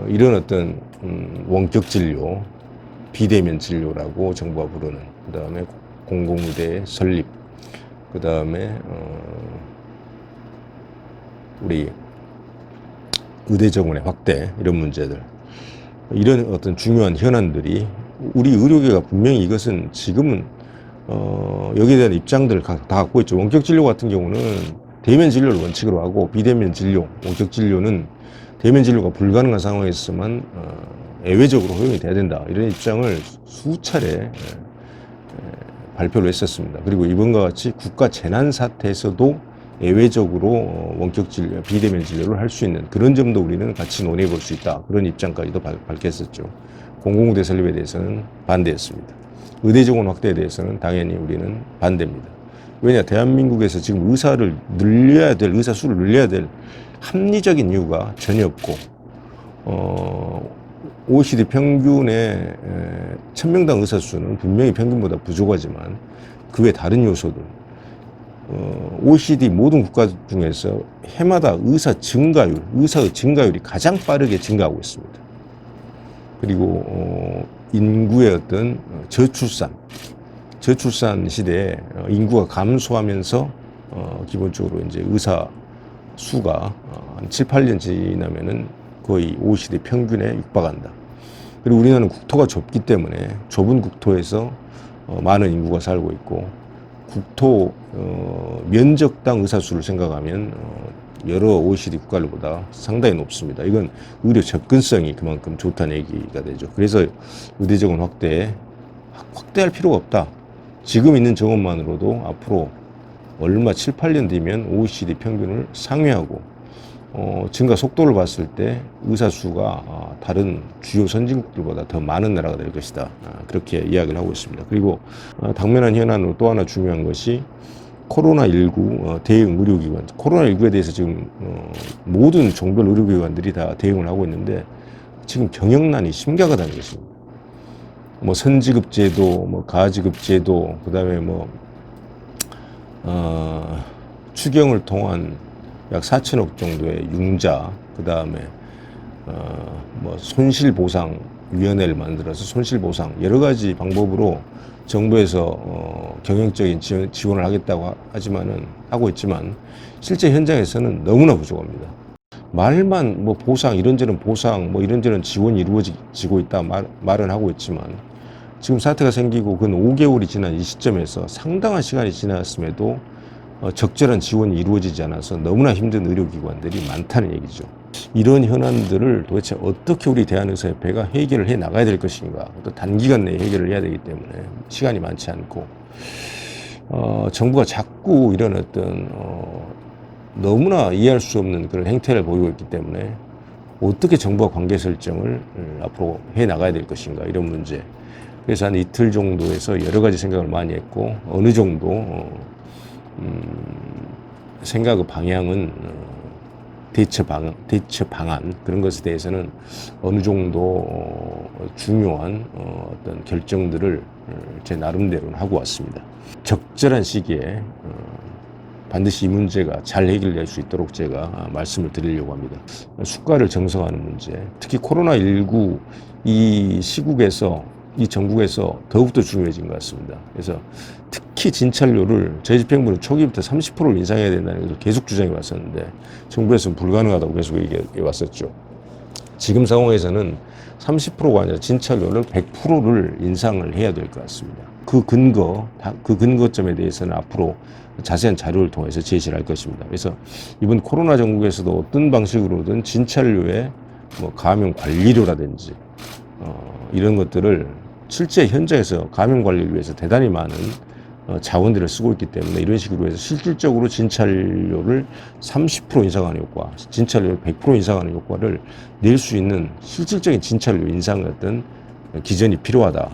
이런 어떤 원격 진료, 비대면 진료라고 정부가 부르는, 그 다음에 공공의대 설립, 그 다음에 우리 의대 정원의 확대, 이런 문제들, 이런 어떤 중요한 현안들이 우리 의료계가 분명히 이것은 지금은 여기에 대한 입장들을 다 갖고 있죠. 원격 진료 같은 경우는 대면 진료를 원칙으로 하고, 비대면 진료, 원격 진료는 대면 진료가 불가능한 상황에서만 예외적으로 허용이 돼야 된다, 이런 입장을 수차례 발표를 했었습니다. 그리고 이번과 같이 국가 재난 사태에서도 예외적으로 원격 진료, 비대면 진료를 할 수 있는 그런 점도 우리는 같이 논의해 볼 수 있다, 그런 입장까지도 밝혔었죠. 공공의대 설립에 대해서는 반대했습니다. 의대 정원 확대에 대해서는 당연히 우리는 반대입니다. 왜냐, 대한민국에서 지금 의사를 늘려야 될, 의사 수를 늘려야 될 합리적인 이유가 전혀 없고, OECD 평균의 1000명당 의사 수는 분명히 평균보다 부족하지만 그 외 다른 요소들, OECD 모든 국가 중에서 해마다 의사의 증가율이 가장 빠르게 증가하고 있습니다. 그리고 인구의 어떤 저출산 시대에 인구가 감소하면서 기본적으로 이제 의사 수가 한 7, 8년 지나면은 거의 OECD 평균에 육박한다. 그리고 우리나라는 국토가 좁기 때문에 좁은 국토에서 많은 인구가 살고 있고, 국토 면적당 의사 수를 생각하면 여러 OECD 국가들보다 상당히 높습니다. 이건 의료 접근성이 그만큼 좋다는 얘기가 되죠. 그래서 의대 정원 확대할 필요가 없다. 지금 있는 정원만으로도 앞으로 얼마 7, 8년 뒤면 OECD 평균을 상회하고, 증가 속도를 봤을 때 의사 수가 다른 주요 선진국들보다 더 많은 나라가 될 것이다, 그렇게 이야기를 하고 있습니다. 그리고 당면한 현안으로 또 하나 중요한 것이 코로나19 대응 의료기관. 코로나19에 대해서 지금 모든 종별 의료기관들이 다 대응을 하고 있는데 지금 경영난이 심각하다는 것입니다. 뭐 선지급제도, 뭐 가지급제도, 그다음에 뭐 추경을 통한 약 4천억 정도의 융자, 그 다음에 뭐 손실보상위원회를 만들어서 손실보상, 여러 가지 방법으로 정부에서 경영적인 지원을 하겠다고 하고 있지만 실제 현장에서는 너무나 부족합니다. 말만 뭐 보상, 이런저런 보상, 뭐 이런저런 지원이 이루어지고 있다 말은 하고 있지만, 지금 사태가 생기고 근 5개월이 지난 이 시점에서 상당한 시간이 지났음에도 적절한 지원이 이루어지지 않아서 너무나 힘든 의료기관들이 많다는 얘기죠. 이런 현안들을 도대체 어떻게 우리 대한의사협회가 해결을 해 나가야 될 것인가, 또 단기간 내에 해결을 해야 되기 때문에 시간이 많지 않고, 정부가 자꾸 이런 어떤 너무나 이해할 수 없는 그런 행태를 보이고 있기 때문에 어떻게 정부가 관계 설정을 앞으로 해 나가야 될 것인가, 이런 문제. 그래서 한 이틀 정도에서 여러 가지 생각을 많이 했고, 어느 정도 생각의 방향은 대처 방안 그런 것에 대해서는 어느 정도 중요한 어떤 결정들을 제 나름대로는 하고 왔습니다. 적절한 시기에 반드시 이 문제가 잘 해결될 수 있도록 제가 말씀을 드리려고 합니다. 수가를 정성하는 문제, 특히 코로나19 이 시국에서, 이 전국에서 더욱더 중요해진 것 같습니다. 그래서 특히 진찰료를 저희 집행부는 초기부터 30%를 인상해야 된다는 것을 계속 주장해 왔었는데 정부에서는 불가능하다고 계속 얘기해 왔었죠. 지금 상황에서는 30%가 아니라 진찰료를 100%를 인상을 해야 될 것 같습니다. 그 근거점에 대해서는 앞으로 자세한 자료를 통해서 제시를 할 것입니다. 그래서 이번 코로나 전국에서도 어떤 방식으로든 진찰료의 뭐 감염 관리료라든지 이런 것들을 실제 현장에서 감염 관리를 위해서 대단히 많은 자원들을 쓰고 있기 때문에 이런 식으로 해서 실질적으로 진찰료를 30% 인상하는 효과, 진찰료를 100% 인상하는 효과를 낼 수 있는 실질적인 진찰료 인상의 어떤 기전이 필요하다.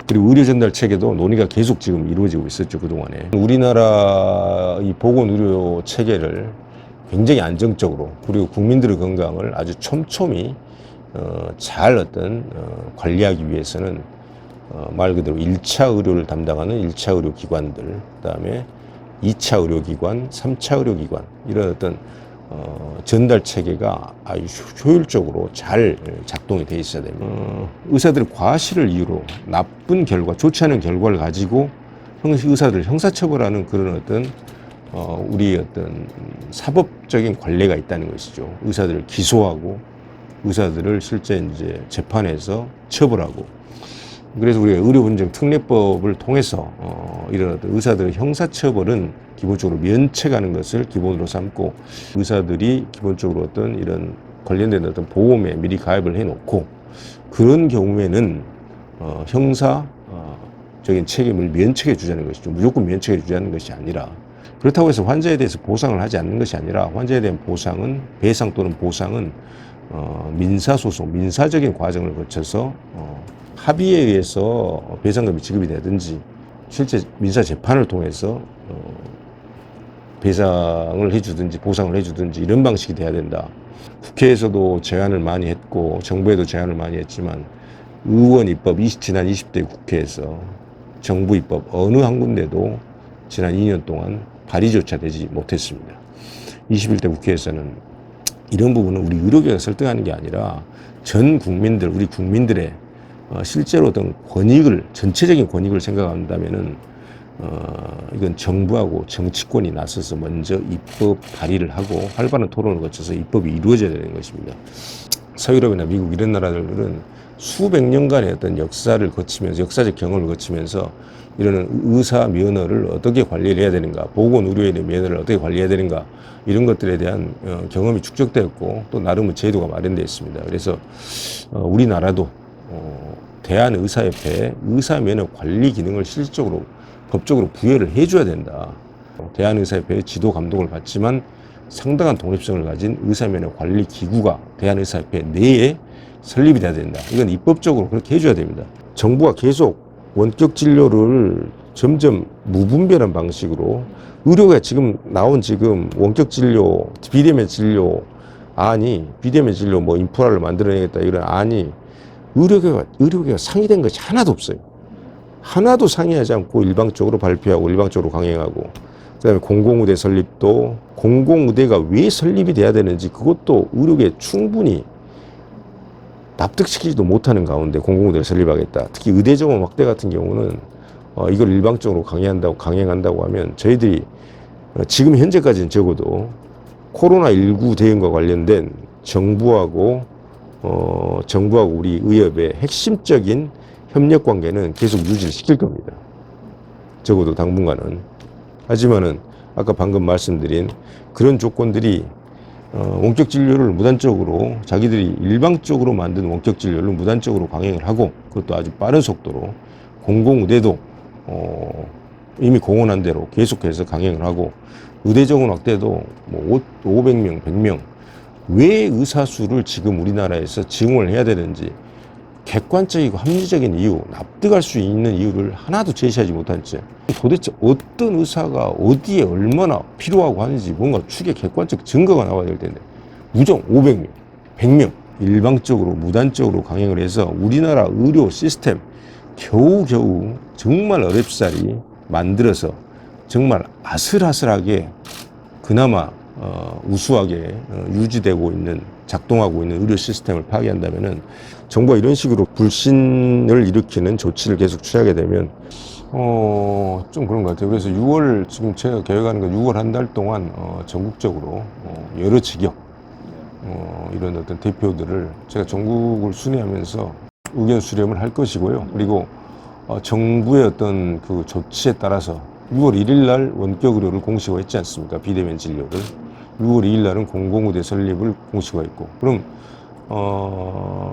그리고 의료 전달 체계도 논의가 계속 지금 이루어지고 있었죠, 그동안에. 우리나라 이 보건의료 체계를 굉장히 안정적으로, 그리고 국민들의 건강을 아주 촘촘히 잘 관리하기 위해서는 말 그대로 1차 의료를 담당하는 1차 의료기관들, 그 다음에 2차 의료기관, 3차 의료기관, 이런 어떤 전달 체계가 아주 효율적으로 잘 작동이 돼 있어야 됩니다. 의사들이 과실을 이유로 나쁜 결과, 좋지 않은 결과를 가지고 의사들을 형사처벌하는 그런 어떤 우리 어떤 사법적인 관례가 있다는 것이죠. 의사들을 기소하고 의사들을 실제 이제 재판에서 처벌하고. 그래서 우리가 의료분쟁특례법을 통해서 이런 어떤 의사들의 형사처벌은 기본적으로 면책하는 것을 기본으로 삼고, 의사들이 기본적으로 어떤 이런 관련된 어떤 보험에 미리 가입을 해놓고, 그런 경우에는 형사적인 책임을 면책해 주자는 것이죠. 무조건 면책해 주자는 것이 아니라, 그렇다고 해서 환자에 대해서 보상을 하지 않는 것이 아니라, 환자에 대한 보상은, 배상 또는 보상은 민사소송, 민사적인 과정을 거쳐서 합의에 의해서 배상금이 지급이 되든지, 실제 민사 재판을 통해서 배상을 해주든지 보상을 해주든지, 이런 방식이 돼야 된다. 국회에서도 제안을 많이 했고 정부에도 제안을 많이 했지만, 의원 입법 지난 20대 국회에서 정부 입법 어느 한 군데도 지난 2년 동안 발의조차 되지 못했습니다. 21대 국회에서는 이런 부분은 우리 의료계가 설득하는 게 아니라 전 국민들, 우리 국민들의 실제로 어떤 권익을, 전체적인 권익을 생각한다면은 이건 정부하고 정치권이 나서서 먼저 입법 발의를 하고 활발한 토론을 거쳐서 입법이 이루어져야 되는 것입니다. 서유럽이나 미국 이런 나라들은 수백 년간의 어떤 역사를 거치면서, 역사적 경험을 거치면서 이런 의사 면허를 어떻게 관리를 해야 되는가, 보건의료인의 면허를 어떻게 관리해야 되는가, 이런 것들에 대한 경험이 축적되었고, 또 나름의 제도가 마련되어 있습니다. 그래서 우리나라도 대한의사협회에 의사면허 관리 기능을 실질적으로 법적으로 부여를 해줘야 된다. 대한의사협회의 지도 감독을 받지만 상당한 독립성을 가진 의사면허 관리 기구가 대한의사협회 내에 설립이 돼야 된다. 이건 입법적으로 그렇게 해줘야 됩니다. 정부가 계속 원격 진료를 점점 무분별한 방식으로, 의료가 지금 나온 원격 진료, 비대면 진료 비대면 진료 뭐 인프라를 만들어내겠다, 이런 안이 의료계가 상의된 것이 하나도 없어요. 하나도 상의하지 않고 일방적으로 발표하고 일방적으로 강행하고, 그다음에 공공의대 설립도, 공공의대가 왜 설립이 돼야 되는지 그것도 의료계에 충분히 납득시키지도 못하는 가운데 공공의대를 설립하겠다. 특히 의대 정원 확대 같은 경우는 이걸 일방적으로 강행한다고 하면, 저희들이 지금 현재까지는 적어도 코로나19 대응과 관련된 정부하고 우리 의협의 핵심적인 협력 관계는 계속 유지를 시킬 겁니다. 적어도 당분간은. 하지만은 아까 방금 말씀드린 그런 조건들이 원격 진료를 무단적으로, 자기들이 일방적으로 만든 원격 진료를 무단적으로 강행을 하고, 그것도 아주 빠른 속도로, 공공의대도 이미 공언한 대로 계속해서 강행을 하고, 의대 정원 확대도 뭐 500명, 100명, 왜 의사 수를 지금 우리나라에서 증원을 해야 되는지 객관적이고 합리적인 이유, 납득할 수 있는 이유를 하나도 제시하지 못한 채, 도대체 어떤 의사가 어디에 얼마나 필요하고 하는지 뭔가 추계 객관적 증거가 나와야 될 텐데, 무정 500명, 100명 일방적으로 무단적으로 강행을 해서 우리나라 의료 시스템 겨우겨우 정말 어렵사리 만들어서 정말 아슬아슬하게 그나마 우수하게 유지되고 있는, 작동하고 있는 의료 시스템을 파괴한다면은, 정부가 이런 식으로 불신을 일으키는 조치를 계속 취하게 되면 좀 그런 것 같아요. 그래서 6월, 지금 제가 계획하는 건 6월 한 달 동안 전국적으로 여러 직역 이런 어떤 대표들을 제가 전국을 순회하면서 의견 수렴을 할 것이고요. 그리고 정부의 어떤 그 조치에 따라서 6월 1일 날 원격 의료를 공식화했지 않습니까? 비대면 진료를. 6월 2일 날은 공공의대 설립을 공식화했고, 그럼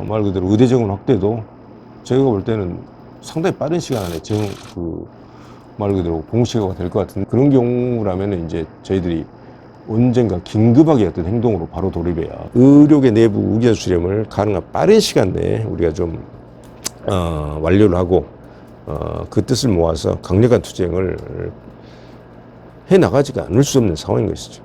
말 그대로 의대 정원 확대도 제가 볼 때는 상당히 빠른 시간 안에 말 그대로 공식화가 될 것 같은 그런 경우라면, 이제 저희들이 언젠가 긴급하게 어떤 행동으로 바로 돌입해야 의료계 내부 의견 수렴을 가능한 빠른 시간 내에 우리가 좀 완료를 하고 그 뜻을 모아서 강력한 투쟁을 해 나가지가 않을 수 없는 상황인 것이죠.